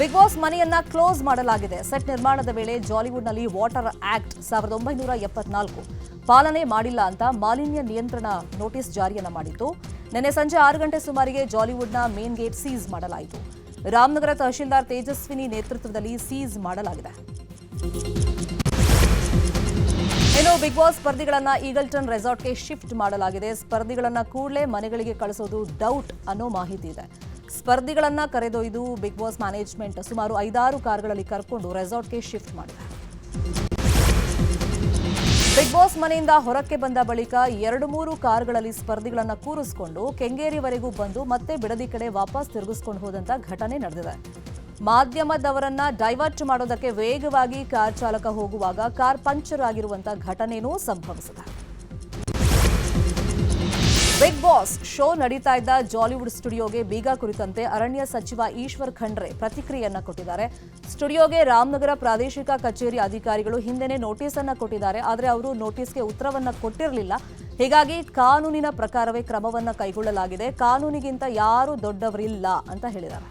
Big boss ಮನೆಯನ್ನ close ಮಾಡಲಾಗಿದೆ. Set ನಿರ್ಮಾಣದ ವೇಳೆ ಜಾಲಿವುಡ್ನಲ್ಲಿ ವಾಟರ್ ಆಕ್ಟ್ 1974 ಪಾಲನೆ ಮಾಡಿಲ್ಲ ಅಂತ ಮಾಲಿನ್ಯ ನಿಯಂತ್ರಣ ನೋಟಿಸ್ ಜಾರಿಯನ್ನ ಮಾಡಿತ್ತು. ನಿನ್ನೆ ಸಂಜೆ 6 ಗಂಟೆ ಸುಮಾರಿಗೆ ಜಾಲಿವುಡ್ನ ಮೇನ್ ಗೇಟ್ ಸೀಸ್ ಮಾಡಲಾಯಿತು. ರಾಮನಗರ ತಹಶೀಲ್ದಾರ್ ತೇಜಸ್ವಿನಿ ನೇತೃತ್ವದಲ್ಲಿ ಸೀಸ್ ಮಾಡಲಾಗಿದೆ. ಇನ್ನು ಬಿಗ್ ಬಾಸ್ ಸ್ಪರ್ಧಿಗಳನ್ನ ಈಗಲ್ಟನ್ ರೆಸಾರ್ಟ್ಗೆ ಶಿಫ್ಟ್ ಮಾಡಲಾಗಿದೆ. ಸ್ಪರ್ಧಿಗಳನ್ನ ಕೂಡಲೇ ಮನೆಗಳಿಗೆ ಕಳಿಸೋದು ಡೌಟ್ ಅನ್ನೋ ಮಾಹಿತಿ ಇದೆ. ಸ್ಪರ್ಧಿಗಳನ್ನ ಕರೆದೊಯ್ದು ಬಿಗ್ ಬಾಸ್ ಮ್ಯಾನೇಜ್ಮೆಂಟ್ ಸುಮಾರು 5-6 ಕಾರ್ಗಳಲ್ಲಿ ಕರ್ಕೊಂಡು ರೆಸಾರ್ಟ್ಗೆ ಶಿಫ್ಟ್ ಮಾಡಿದೆ. ಬಿಗ್ ಬಾಸ್ ಮನೆಯಿಂದ ಹೊರಕ್ಕೆ ಬಂದ ಬಳಿಕ 2-3 ಕಾರ್ಗಳಲ್ಲಿ ಸ್ಪರ್ಧಿಗಳನ್ನ ಕೂರಿಸಿಕೊಂಡು ಕೆಂಗೇರಿವರೆಗೂ ಬಂದು ಮತ್ತೆ ಬಿಡದಿ ಕಡೆ ವಾಪಸ್ ತಿರುಗಿಸಿಕೊಂಡು ಹೋದಂತ ಘಟನೆ ನಡೆದಿದೆ. ಮಾಧ್ಯಮದವರನ್ನ ಡೈವರ್ಟ್ ಮಾಡೋದಕ್ಕೆ ವೇಗವಾಗಿ ಕಾರ್ ಚಾಲಕ ಹೋಗುವಾಗ ಕಾರ್ ಪಂಕ್ಚರ್ ಆಗಿರುವಂತ ಘಟನೆಯೂ ಸಂಭವಿಸಿದೆ. ಬಿಗ್ ಬಾಸ್ ಶೋ ನಡೀತಾ ಇದ್ದ ಜಾಲಿವುಡ್ ಸ್ಟುಡಿಯೋಗೆ ಬೀಗ ಕುರಿತಂತೆ ಅರಣ್ಯ ಸಚಿವ ಈಶ್ವರ್ ಖಂಡ್ರೆ ಪ್ರತಿಕ್ರಿಯೆಯನ್ನ ಕೊಟ್ಟಿದ್ದಾರೆ. ಸ್ಟುಡಿಯೋಗೆ ರಾಮನಗರ ಪ್ರಾದೇಶಿಕ ಕಚೇರಿ ಅಧಿಕಾರಿಗಳು ಹಿಂದೆನೇ ನೋಟಿಸ್ ಅನ್ನ ಕೊಟ್ಟಿದ್ದಾರೆ. ಆದರೆ ಅವರು ನೋಟಿಸ್ಗೆ ಉತ್ತರವನ್ನ ಕೊಟ್ಟಿರಲಿಲ್ಲ. ಹೀಗಾಗಿ ಕಾನೂನಿನ ಪ್ರಕಾರವೇ ಕ್ರಮವನ್ನ ಕೈಗೊಳ್ಳಲಾಗಿದೆ. ಕಾನೂನಿಗಿಂತ ಯಾರು ದೊಡ್ಡವರಿಲ್ಲ ಅಂತ ಹೇಳಿದ್ದಾರೆ.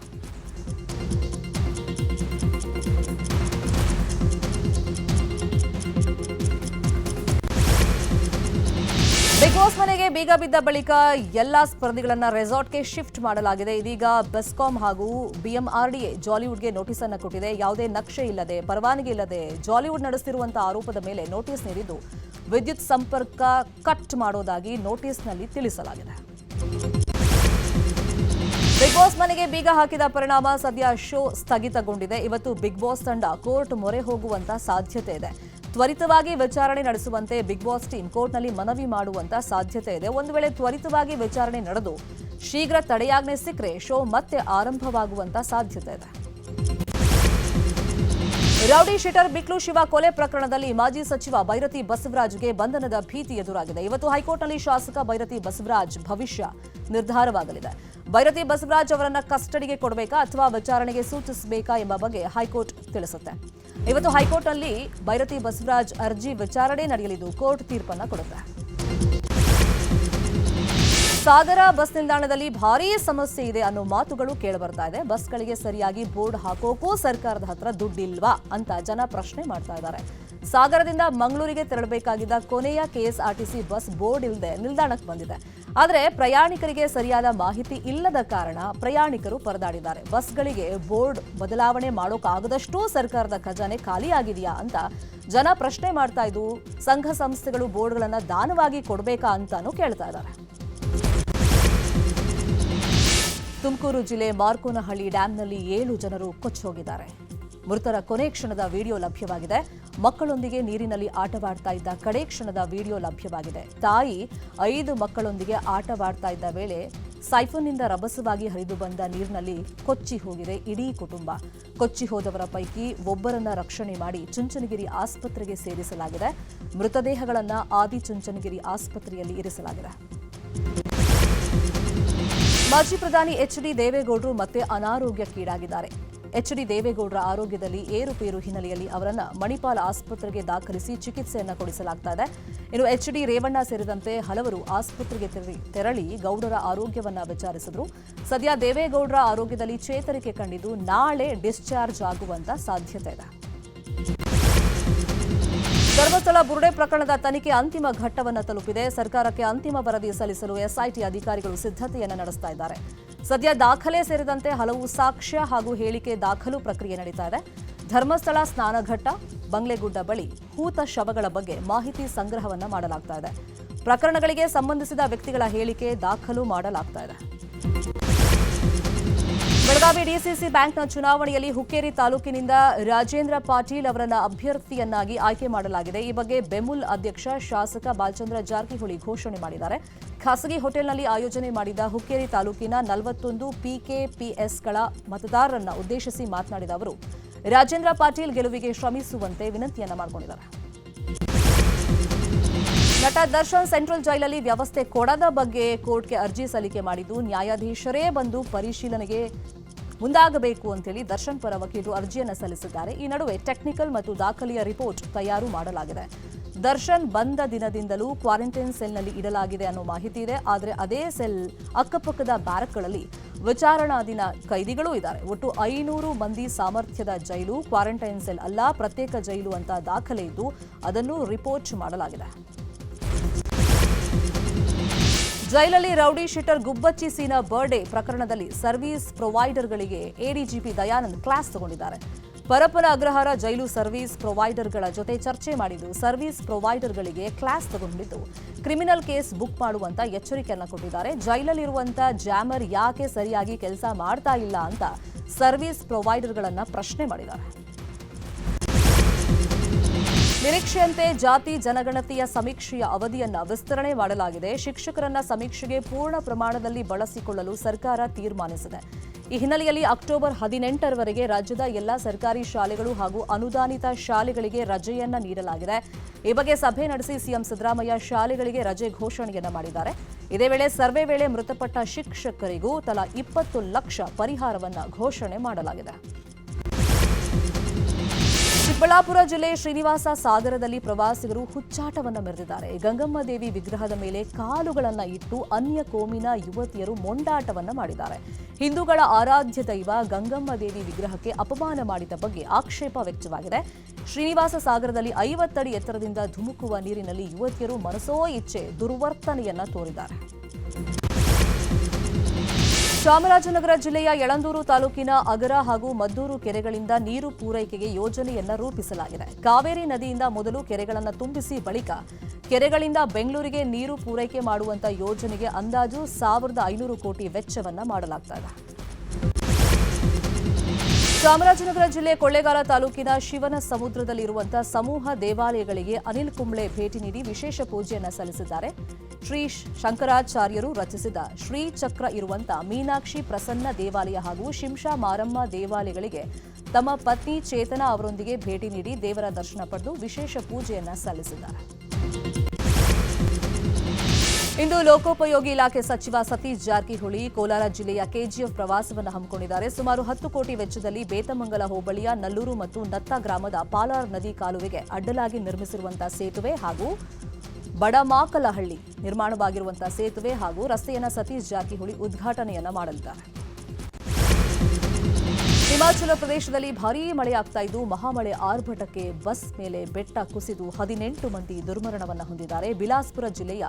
ಬಿಗ್ ಬಾಸ್ ಮನೆಗೆ ಬೀಗ ಬಿದ್ದ ಬಳಿಕ ಎಲ್ಲಾ ಸ್ಪರ್ಧಿಗಳನ್ನ ರೆಸಾರ್ಟ್ಗೆ ಶಿಫ್ಟ್ ಮಾಡಲಾಗಿದೆ. ಇದೀಗ ಬೆಸ್ಕಾಂ ಹಾಗೂ ಬಿಎಂಆರ್ಡಿಎ ಜಾಲಿವುಡ್ಗೆ ನೋಟಿಸ್ ಅನ್ನು ಕೊಟ್ಟಿದೆ. ಯಾವುದೇ ನಕ್ಷೆ ಇಲ್ಲದೆ, ಪರವಾನಗಿ ಇಲ್ಲದೆ ಜಾಲಿವುಡ್ ನಡೆಸುತ್ತಿರುವಂತಹ ಆರೋಪದ ಮೇಲೆ ನೋಟಿಸ್ ನೀಡಿದ್ದು ವಿದ್ಯುತ್ ಸಂಪರ್ಕ ಕಟ್ ಮಾಡೋದಾಗಿ ನೋಟಿಸ್ನಲ್ಲಿ ತಿಳಿಸಲಾಗಿದೆ. ಬಿಗ್ ಬಾಸ್ ಮನೆಗೆ ಬೀಗ ಹಾಕಿದ ಪರಿಣಾಮ ಸದ್ಯ ಶೋ ಸ್ಥಗಿತಗೊಂಡಿದೆ. ಇವತ್ತು ಬಿಗ್ ಬಾಸ್ ತಂಡ ಕೋರ್ಟ್ ಮೊರೆ ಹೋಗುವಂತ ಸಾಧ್ಯತೆ ಇದೆ. ತ್ವರಿತವಾಗಿ ವಿಚಾರಣೆ ನಡೆಸುವಂತೆ ಬಿಗ್ ಬಾಸ್ ಟೀಮ್ ಕೋರ್ಟ್ನಲ್ಲಿ ಮನವಿ ಮಾಡುವಂತ ಸಾಧ್ಯತೆ ಇದೆ. ಒಂದು ವೇಳೆ ತ್ವರಿತವಾಗಿ ವಿಚಾರಣೆ ನಡೆದು ಶೀಘ್ರ ತಡೆಯಾಜ್ಞೆ ಸಿಕ್ಕರೆ ಶೋ ಮತ್ತೆ ಆರಂಭವಾಗುವಂತ ಸಾಧ್ಯತೆ ಇದೆ. ರೌಡಿ ಶೀಟರ್ ಬಿಕ್ಲು ಶಿವ ಕೊಲೆ ಪ್ರಕರಣದಲ್ಲಿ ಮಾಜಿ ಸಚಿವ ಬೈರತಿ ಬಸವರಾಜ್ಗೆ ಬಂಧನದ ಭೀತಿ ಎದುರಾಗಿದೆ. ಇವತ್ತು ಹೈಕೋರ್ಟ್ನಲ್ಲಿ ಶಾಸಕ ಬೈರತಿ ಬಸವರಾಜ್ ಭವಿಷ್ಯ ನಿರ್ಧಾರವಾಗಲಿದೆ. ಬೈರತಿ ಬಸವರಾಜ್ ಅವರನ್ನ ಕಸ್ಟಡಿಗೆ ಕೊಡಬೇಕಾ ಅಥವಾ ವಿಚಾರಣೆಗೆ ಸೂಚಿಸಬೇಕಾ ಎಂಬ ಬಗ್ಗೆ ಹೈಕೋರ್ಟ್ ತಿಳಿಸುತ್ತೆ. ಇವತ್ತು ಹೈಕೋರ್ಟ್ನಲ್ಲಿ ಬೈರತಿ ಬಸವರಾಜ್ ಅರ್ಜಿ ವಿಚಾರಣೆ ನಡೆಯಲಿದ್ದು ಕೋರ್ಟ್ ತೀರ್ಪನ್ನ ಕೊಡುತ್ತೆ. ಸಾಗರ ಬಸ್ ನಿಲ್ದಾಣದಲ್ಲಿ ಭಾರೀ ಸಮಸ್ಯೆ ಇದೆ ಅನ್ನೋ ಮಾತುಗಳು ಕೇಳಿಬರ್ತಾ ಇದೆ. ಬಸ್ಗಳಿಗೆ ಸರಿಯಾಗಿ ಬೋರ್ಡ್ ಹಾಕೋಕೂ ಸರ್ಕಾರದ ಹತ್ರ ದುಡ್ಡಿಲ್ವಾ ಅಂತ ಜನ ಪ್ರಶ್ನೆ ಮಾಡ್ತಾ ಇದ್ದಾರೆ. ಸಾಗರದಿಂದ ಮಂಗಳೂರಿಗೆ ತೆರಳಬೇಕಾಗಿದ್ದ ಕೊನೆಯ ಕೆಎಸ್ಆರ್ಟಿಸಿ ಬಸ್ ಬೋರ್ಡ್ ಇಲ್ಲದೆ ನಿಲ್ದಾಣಕ್ಕೆ ಬಂದಿದೆ. ಆದರೆ ಪ್ರಯಾಣಿಕರಿಗೆ ಸರಿಯಾದ ಮಾಹಿತಿ ಇಲ್ಲದ ಕಾರಣ ಪ್ರಯಾಣಿಕರು ಪರದಾಡಿದ್ದಾರೆ. ಬಸ್ಗಳಿಗೆ ಬೋರ್ಡ್ ಬದಲಾವಣೆ ಮಾಡೋಕ್ಕಾಗದಷ್ಟು ಸರ್ಕಾರದ ಖಜಾನೆ ಖಾಲಿಯಾಗಿದೆಯಾ ಅಂತ ಜನ ಪ್ರಶ್ನೆ ಮಾಡ್ತಾ ಇದ್ದು, ಸಂಘ ಸಂಸ್ಥೆಗಳು ಬೋರ್ಡ್ಗಳನ್ನು ದಾನವಾಗಿ ಕೊಡಬೇಕಾ ಅಂತಾನೂ ಕೇಳ್ತಾ ಇದ್ದಾರೆ. ತುಮಕೂರು ಜಿಲ್ಲೆ ಮಾರ್ಕೋನಹಳ್ಳಿ ಡ್ಯಾಂನಲ್ಲಿ 7 ಜನರು ಕೊಚ್ಚಿ ಹೋಗಿದ್ದಾರೆ. ಮೃತರ ಕೊನೆ ಕ್ಷಣದ ವಿಡಿಯೋ ಲಭ್ಯವಾಗಿದೆ. ಮಕ್ಕಳೊಂದಿಗೆ ನೀರಿನಲ್ಲಿ ಆಟವಾಡ್ತಾ ಇದ್ದ ಕಡೆ ಕ್ಷಣದ ವಿಡಿಯೋ ಲಭ್ಯವಾಗಿದೆ. ತಾಯಿ 5 ಮಕ್ಕಳೊಂದಿಗೆ ಆಟವಾಡ್ತಾ ಇದ್ದ ವೇಳೆ ಸೈಫನ್ನಿಂದ ರಭಸವಾಗಿ ಹರಿದು ಬಂದ ನೀರಿನಲ್ಲಿ ಕೊಚ್ಚಿ ಹೋಗಿದೆ ಇಡೀ ಕುಟುಂಬ. ಕೊಚ್ಚಿ ಹೋದವರ ಪೈಕಿ ಒಬ್ಬರನ್ನ ರಕ್ಷಣೆ ಮಾಡಿ ಚುಂಚನಗಿರಿ ಆಸ್ಪತ್ರೆಗೆ ಸೇರಿಸಲಾಗಿದೆ. ಮೃತದೇಹಗಳನ್ನು ಆದಿಚುಂಚನಗಿರಿ ಆಸ್ಪತ್ರೆಯಲ್ಲಿ ಇರಿಸಲಾಗಿದೆ. ಮಾಜಿ ಪ್ರಧಾನಿ ಎಚ್.ಡಿ. ದೇವೇಗೌಡರು ಮತ್ತೆ ಅನಾರೋಗ್ಯಕ್ಕೀಡಾಗಿದ್ದಾರೆ. ಎಚ್.ಡಿ. ದೇವೇಗೌಡರ ಆರೋಗ್ಯದಲ್ಲಿ ಏರುಪೇರು ಹಿನ್ನೆಲೆಯಲ್ಲಿ ಅವರನ್ನು ಮಣಿಪಾಲ್ ಆಸ್ಪತ್ರೆಗೆ ದಾಖಲಿಸಿ ಚಿಕಿತ್ಸೆಯನ್ನು ಕೊಡಿಸಲಾಗ್ತಾ ಇದೆ. ಇನ್ನು ಎಚ್.ಡಿ. ರೇವಣ್ಣ ಸೇರಿದಂತೆ ಹಲವರು ಆಸ್ಪತ್ರೆಗೆ ತೆರಳಿ ಗೌಡರ ಆರೋಗ್ಯವನ್ನು ವಿಚಾರಿಸಿದ್ರು. ಸದ್ಯ ದೇವೇಗೌಡರ ಆರೋಗ್ಯದಲ್ಲಿ ಚೇತರಿಕೆ ಕಂಡಿದ್ದು ನಾಳೆ ಡಿಸ್ಚಾರ್ಜ್ ಆಗುವಂತ ಸಾಧ್ಯತೆ ಇದೆ. ಧರ್ಮಸ್ಥಳ ಬುರುಡೆ ಪ್ರಕರಣದ ತನಿಖೆ ಅಂತಿಮ ಘಟ್ಟವನ್ನು ತಲುಪಿದೆ. ಸರ್ಕಾರಕ್ಕೆ ಅಂತಿಮ ವರದಿ ಸಲ್ಲಿಸಲು ಎಸ್ಐಟಿ ಅಧಿಕಾರಿಗಳು ಸಿದ್ಧತೆಯನ್ನು ನಡೆಸ್ತಾ ಇದ್ದಾರೆ. ಸದ್ಯ ದಾಖಲೆ ಸೇರಿದಂತೆ ಹಲವು ಸಾಕ್ಷ್ಯ ಹಾಗೂ ಹೇಳಿಕೆ ದಾಖಲು ಪ್ರಕ್ರಿಯೆ ನಡೀತಾ ಇದೆ. ಧರ್ಮಸ್ಥಳ ಸ್ನಾನಘಟ್ಟ, ಬಂಗ್ಲೆಗುಡ್ಡ ಬಳಿ ಹೂತ ಶವಗಳ ಬಗ್ಗೆ ಮಾಹಿತಿ ಸಂಗ್ರಹವನ್ನ ಮಾಡಲಾಗ್ತಾ ಇದೆ. ಪ್ರಕರಣಗಳಿಗೆ ಸಂಬಂಧಿಸಿದ ವ್ಯಕ್ತಿಗಳ ಹೇಳಿಕೆ ದಾಖಲು ಮಾಡಲಾಗ್ತಾ ಇದೆ. ಬೆಳಗಾವಿ ಡಿಸಿಸಿ ಬ್ಯಾಂಕ್ನ ಚುನಾವಣೆಯಲ್ಲಿ ಹುಕ್ಕೇರಿ ತಾಲೂಕಿನಿಂದ ರಾಜೇಂದ್ರ ಪಾಟೀಲ್ ಅವರನ್ನ ಅಭ್ಯರ್ಥಿಯನ್ನಾಗಿ ಆಯ್ಕೆ ಮಾಡಲಾಗಿದೆ. ಈ ಬಗ್ಗೆ ಬೆಮುಲ್ ಅಧ್ಯಕ್ಷ ಶಾಸಕ ಬಾಲಚಂದ್ರ ಜಾರಕಿಹೊಳಿ ಘೋಷಣೆ ಮಾಡಿದ್ದಾರೆ. ಖಾಸಗಿ ಹೋಟೆಲ್ನಲ್ಲಿ ಆಯೋಜನೆ ಮಾಡಿದ ಹುಕ್ಕೇರಿ ತಾಲೂಕಿನ 41 ಪಿಕೆಪಿಎಸ್ಗಳ ಮತದಾರರನ್ನ ಉದ್ದೇಶಿಸಿ ಮಾತನಾಡಿದ ಅವರು ರಾಜೇಂದ್ರ ಪಾಟೀಲ್ ಗೆಲುವಿಗೆ ಶ್ರಮಿಸುವಂತೆ ವಿನಂತಿಯನ್ನ ಮಾಡಿಕೊಂಡಿದ್ದಾರೆ. ನಟ ದರ್ಶನ್ ಸೆಂಟ್ರಲ್ ಜೈಲಲ್ಲಿ ವ್ಯವಸ್ಥೆ ಕೊಡದ ಬಗ್ಗೆ ಕೋರ್ಟ್ಗೆ ಅರ್ಜಿ ಸಲ್ಲಿಕೆ ಮಾಡಿದ್ದು ನ್ಯಾಯಾಧೀಶರೇ ಬಂದು ಪರಿಶೀಲನೆಗೆ ಮುಂದಾಗಬೇಕು ಅಂತೇಳಿ ದರ್ಶನ್ ಪರ ವಕೀಲರು ಅರ್ಜಿಯನ್ನು ಸಲ್ಲಿಸಿದ್ದಾರೆ. ಈ ನಡುವೆ ಟೆಕ್ನಿಕಲ್ ಮತ್ತು ದಾಖಲೆಯ ರಿಪೋರ್ಟ್ ತಯಾರು ಮಾಡಲಾಗಿದೆ. ದರ್ಶನ್ ಬಂದ ದಿನದಿಂದಲೂ ಕ್ವಾರಂಟೈನ್ ಸೆಲ್ನಲ್ಲಿ ಇಡಲಾಗಿದೆ ಅನ್ನೋ ಮಾಹಿತಿ ಇದೆ. ಆದರೆ ಅದೇ ಸೆಲ್ ಅಕ್ಕಪಕ್ಕದ ಬ್ಯಾರಕ್ಗಳಲ್ಲಿ ವಿಚಾರಣಾಧೀನ ಕೈದಿಗಳೂ ಇದ್ದಾರೆ. ಒಟ್ಟು 500 ಮಂದಿ ಸಾಮರ್ಥ್ಯದ ಜೈಲು, ಕ್ವಾರಂಟೈನ್ ಸೆಲ್ ಅಲ್ಲ, ಪ್ರತ್ಯೇಕ ಜೈಲು ಅಂತ ದಾಖಲೆ ಇದ್ದು ಅದನ್ನು ರಿಪೋರ್ಟ್ ಮಾಡಲಾಗಿದೆ. ಜೈಲಲ್ಲಿ ರೌಡಿ ಶೀಟರ್ ಗುಬ್ಬಚ್ಚಿ ಸೀನಾ ಬರ್ಡೇ ಪ್ರಕರಣದಲ್ಲಿ ಸರ್ವಿಸ್ ಪ್ರೊವೈಡರ್ಗಳಿಗೆ ಎಡಿಜಿಪಿ ದಯಾನಂದ್ ಕ್ಲಾಸ್ ತಗೊಂಡಿದ್ದಾರೆ. ಪರಪ್ಪನ ಅಗ್ರಹಾರ ಜೈಲು ಸರ್ವಿಸ್ ಪ್ರೊವೈಡರ್ಗಳ ಜೊತೆ ಚರ್ಚೆ ಮಾಡಿದ್ದು, ಸರ್ವಿಸ್ ಪ್ರೊವೈಡರ್ಗಳಿಗೆ ಕ್ಲಾಸ್ ತಗೊಂಡಿದ್ದು ಕ್ರಿಮಿನಲ್ ಕೇಸ್ ಬುಕ್ ಮಾಡುವಂತ ಎಚ್ಚರಿಕೆಯನ್ನ ಕೊಟ್ಟಿದ್ದಾರೆ. ಜೈಲಲ್ಲಿರುವಂತ ಜಾಮರ್ ಯಾಕೆ ಸರಿಯಾಗಿ ಕೆಲಸ ಮಾಡ್ತಾ ಇಲ್ಲ ಅಂತ ಸರ್ವಿಸ್ ಪ್ರೊವೈಡರ್ಗಳನ್ನ ಪ್ರಶ್ನೆ ಮಾಡಿದ್ದಾರೆ. ನಿರೀಕ್ಷೆಯಂತೆ ಜಾತಿ ಜನಗಣತಿಯ ಸಮೀಕ್ಷೆಯ ಅವಧಿಯನ್ನ ವಿಸ್ತರಣೆ ಮಾಡಲಾಗಿದೆ. ಶಿಕ್ಷಕರನ್ನ ಸಮೀಕ್ಷೆಗೆ ಪೂರ್ಣ ಪ್ರಮಾಣದಲ್ಲಿ ಬಳಸಿಕೊಳ್ಳಲು ಸರ್ಕಾರ ತೀರ್ಮಾನಿಸಿದೆ. ಈ ಹಿನ್ನೆಲೆಯಲ್ಲಿ ಅಕ್ಟೋಬರ್ 18ರವರೆಗೆ ರಾಜ್ಯದ ಎಲ್ಲಾ ಸರ್ಕಾರಿ ಶಾಲೆಗಳು ಹಾಗೂ ಅನುದಾನಿತ ಶಾಲೆಗಳಿಗೆ ರಜೆಯನ್ನ ನೀಡಲಾಗಿದೆ. ಈ ಬಗ್ಗೆ ಸಭೆ ನಡೆಸಿ ಸಿಎಂ ಸಿದ್ದರಾಮಯ್ಯ ಶಾಲೆಗಳಿಗೆ ರಜೆ ಘೋಷಣೆಯನ್ನ ಮಾಡಿದ್ದಾರೆ. ಇದೇ ವೇಳೆ ಸರ್ವೆ ವೇಳೆ ಮೃತಪಟ್ಟ ಶಿಕ್ಷಕರಿಗೂ ತಲಾ 20 ಲಕ್ಷ ಪರಿಹಾರವನ್ನ ಘೋಷಣೆ ಮಾಡಲಾಗಿದೆ. ಚಿಕ್ಕಬಳ್ಳಾಪುರ ಜಿಲ್ಲೆ ಶ್ರೀನಿವಾಸ ಸಾಗರದಲ್ಲಿ ಪ್ರವಾಸಿಗರು ಹುಚ್ಚಾಟವನ್ನ ಮೆರೆದಿದ್ದಾರೆ. ಗಂಗಮ್ಮ ದೇವಿ ವಿಗ್ರಹದ ಮೇಲೆ ಕಾಲುಗಳನ್ನ ಇಟ್ಟು ಅನ್ಯ ಕೋಮಿನ ಯುವತಿಯರು ಮೊಂಡಾಟವನ್ನ ಮಾಡಿದ್ದಾರೆ. ಹಿಂದೂಗಳ ಆರಾಧ್ಯ ದೈವ ಗಂಗಮ್ಮ ದೇವಿ ವಿಗ್ರಹಕ್ಕೆ ಅಪಮಾನ ಮಾಡಿದ ಬಗ್ಗೆ ಆಕ್ಷೇಪ ವ್ಯಕ್ತವಾಗಿದೆ. ಶ್ರೀನಿವಾಸ ಸಾಗರದಲ್ಲಿ 50 ಅಡಿ ಎತ್ತರದಿಂದ ಧುಮುಕುವ ನೀರಿನಲ್ಲಿ ಯುವತಿಯರು ಮನಸೋ ಇಚ್ಛೆ ದುರ್ವರ್ತನೆಯನ್ನ ತೋರಿದ್ದಾರೆ. ಚಾಮರಾಜನಗರ ಜಿಲ್ಲೆಯ ಯಳಂದೂರು ತಾಲೂಕಿನ ಅಗರ ಹಾಗೂ ಮದ್ದೂರು ಕೆರೆಗಳಿಂದ ನೀರು ಪೂರೈಕೆಗೆ ಯೋಜನೆಯನ್ನ ರೂಪಿಸಲಾಗಿದೆ. ಕಾವೇರಿ ನದಿಯಿಂದ ಮೊದಲು ಕೆರೆಗಳನ್ನು ತುಂಬಿಸಿ ಬಳಿಕ ಕೆರೆಗಳಿಂದ ಬೆಂಗಳೂರಿಗೆ ನೀರು ಪೂರೈಕೆ ಮಾಡುವಂತ ಯೋಜನೆಗೆ ಅಂದಾಜು 1500 ಕೋಟಿ ವೆಚ್ಚವನ್ನ ಮಾಡಲಾಗುತ್ತದೆ. ಚಾಮರಾಜನಗರ ಜಿಲ್ಲೆ ಕೊಳ್ಳೇಗಾಲ ತಾಲೂಕಿನ ಶಿವನ ಸಮುದ್ರದಲ್ಲಿರುವಂತಹ ಸಮೂಹ ದೇವಾಲಯಗಳಿಗೆ ಅನಿಲ್ ಕುಂಬ್ಳೆ ಭೇಟಿ ನೀಡಿ ವಿಶೇಷ ಪೂಜೆಯನ್ನ ಸಲ್ಲಿಸಿದ್ದಾರೆ. ಶ್ರೀ ಶಂಕರಾಚಾರ್ಯರು ರಚಿಸಿದ ಶ್ರೀಚಕ್ರ ಇರುವಂತ ಮೀನಾಕ್ಷಿ ಪ್ರಸನ್ನ ದೇವಾಲಯ ಹಾಗೂ ಶಿಂಷಾ ಮಾರಮ್ಮ ದೇವಾಲಯಗಳಿಗೆ ತಮ್ಮ ಪತ್ನಿ ಚೇತನಾ ಅವರೊಂದಿಗೆ ಭೇಟಿ ನೀಡಿ ದೇವರ ದರ್ಶನ ಪಡೆದು ವಿಶೇಷ ಪೂಜೆಯನ್ನ ಸಲ್ಲಿಸಿದ್ದಾರೆ. ಇಂದು ಲೋಕೋಪಯೋಗಿ ಇಲಾಖೆ ಸಚಿವ ಸತೀಶ್ ಜಾರಕಿಹೊಳಿ ಕೋಲಾರ ಜಿಲ್ಲೆಯ ಕೆಜಿಎಫ್ ಪ್ರವಾಸವನ್ನು ಹಮ್ಮಿಕೊಂಡಿದ್ದಾರೆ. ಸುಮಾರು 10 ಕೋಟಿ ವೆಚ್ಚದಲ್ಲಿ ಬೇತಮಂಗಲ ಹೋಬಳಿಯ ನಲ್ಲೂರು ಮತ್ತು ನತ್ತ ಗ್ರಾಮದ ಪಾಲಾರ್ ನದಿ ಕಾಲುವೆಗೆ ಅಡ್ಡಲಾಗಿ ನಿರ್ಮಿಸಿರುವಂತಹ ಸೇತುವೆ ಹಾಗೂ ಬಡಮಾಕಲಹಳ್ಳಿ ನಿರ್ಮಾಣವಾಗಿರುವಂತಹ ಸೇತುವೆ ಹಾಗೂ ರಸ್ತೆಯನ್ನು ಸತೀಶ್ ಜಾರಕಿಹೊಳಿ ಉದ್ಘಾಟನೆಯನ್ನ ಮಾಡಲಿದ್ದಾರೆ. ಹಿಮಾಚಲ ಪ್ರದೇಶದಲ್ಲಿ ಭಾರೀ ಮಳೆಯಾಗ್ತಾ ಇದ್ದು ಮಹಾಮಳೆ ಆರ್ಭಟಕ್ಕೆ ಬಸ್ ಮೇಲೆ ಬೆಟ್ಟ ಕುಸಿದು 18 ಮಂದಿ ದುರ್ಮರಣವನ್ನು ಹೊಂದಿದ್ದಾರೆ. ಬಿಲಾಸ್ಪುರ ಜಿಲ್ಲೆಯ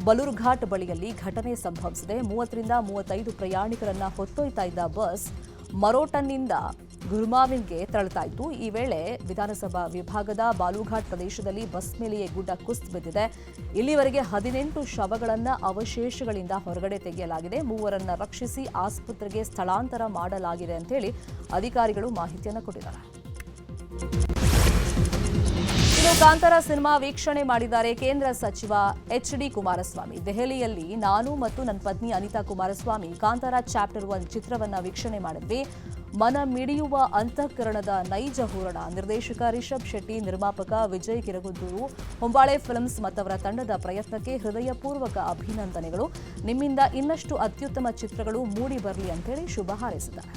ಬಲೂರ್ಘಾಟ್ ಬಳಿಯಲ್ಲಿ ಘಟನೆ ಸಂಭವಿಸಿದೆ. 30ರಿಂದ 35 ಪ್ರಯಾಣಿಕರನ್ನ ಹೊತ್ತೊಯ್ತಾ ಇದ್ದ ಬಸ್ ಮರೋಟನ್ನಿಂದ ಗುರ್ಮಾವಿನ್ಗೆ ತೆರಳುತ್ತಾ ಇತ್ತು. ಈ ವೇಳೆ ವಿಧಾನಸಭಾ ವಿಭಾಗದ ಬಾಲುಘಾಟ್ ಪ್ರದೇಶದಲ್ಲಿ ಬಸ್ ಮೇಲೆಯೇ ಗುಡ್ಡ ಕುಸಿದು ಬಿದ್ದಿದೆ. ಇಲ್ಲಿವರೆಗೆ 18 ಶವಗಳನ್ನು ಅವಶೇಷಗಳಿಂದ ಹೊರಗಡೆ ತೆಗೆಯಲಾಗಿದೆ. 3 ರಕ್ಷಿಸಿ ಆಸ್ಪತ್ರೆಗೆ ಸ್ಥಳಾಂತರ ಮಾಡಲಾಗಿದೆ ಅಂತ ಹೇಳಿ ಅಧಿಕಾರಿಗಳು ಮಾಹಿತಿಯನ್ನು ಕೊಟ್ಟಿದ್ದಾರೆ. ಇನ್ನು ಕಾಂತಾರ ಸಿನಿಮಾ ವೀಕ್ಷಣೆ ಮಾಡಿದ್ದಾರೆ ಕೇಂದ್ರ ಸಚಿವ ಎಚ್.ಡಿ. ಕುಮಾರಸ್ವಾಮಿ. ದೆಹಲಿಯಲ್ಲಿ ನಾನು ಮತ್ತು ನನ್ನ ಪತ್ನಿ ಅನಿತಾ ಕುಮಾರಸ್ವಾಮಿ ಕಾಂತಾರ ಚಾಪ್ಟರ್ 1 ಚಿತ್ರವನ್ನ ವೀಕ್ಷಣೆ ಮಾಡಿದ್ವಿ. ಮನ ಮಿಡಿಯುವ ಅಂತಃಕರಣದ ನೈಜ ಹೂರಣ. ನಿರ್ದೇಶಕ ರಿಷಬ್ ಶೆಟ್ಟಿ, ನಿರ್ಮಾಪಕ ವಿಜಯ್ ಕಿರಗುಂದೂರು, ಹೊಂಬಾಳೆ ಫಿಲ್ಮ್ಸ್ ಮತ್ತವರ ತಂಡದ ಪ್ರಯತ್ನಕ್ಕೆ ಹೃದಯಪೂರ್ವಕ ಅಭಿನಂದನೆಗಳು. ನಿಮ್ಮಿಂದ ಇನ್ನಷ್ಟು ಅತ್ಯುತ್ತಮ ಚಿತ್ರಗಳು ಮೂಡಿ ಬರಲಿ ಅಂತೇಳಿ ಶುಭ ಹಾರೈಸಿದ್ದಾರೆ.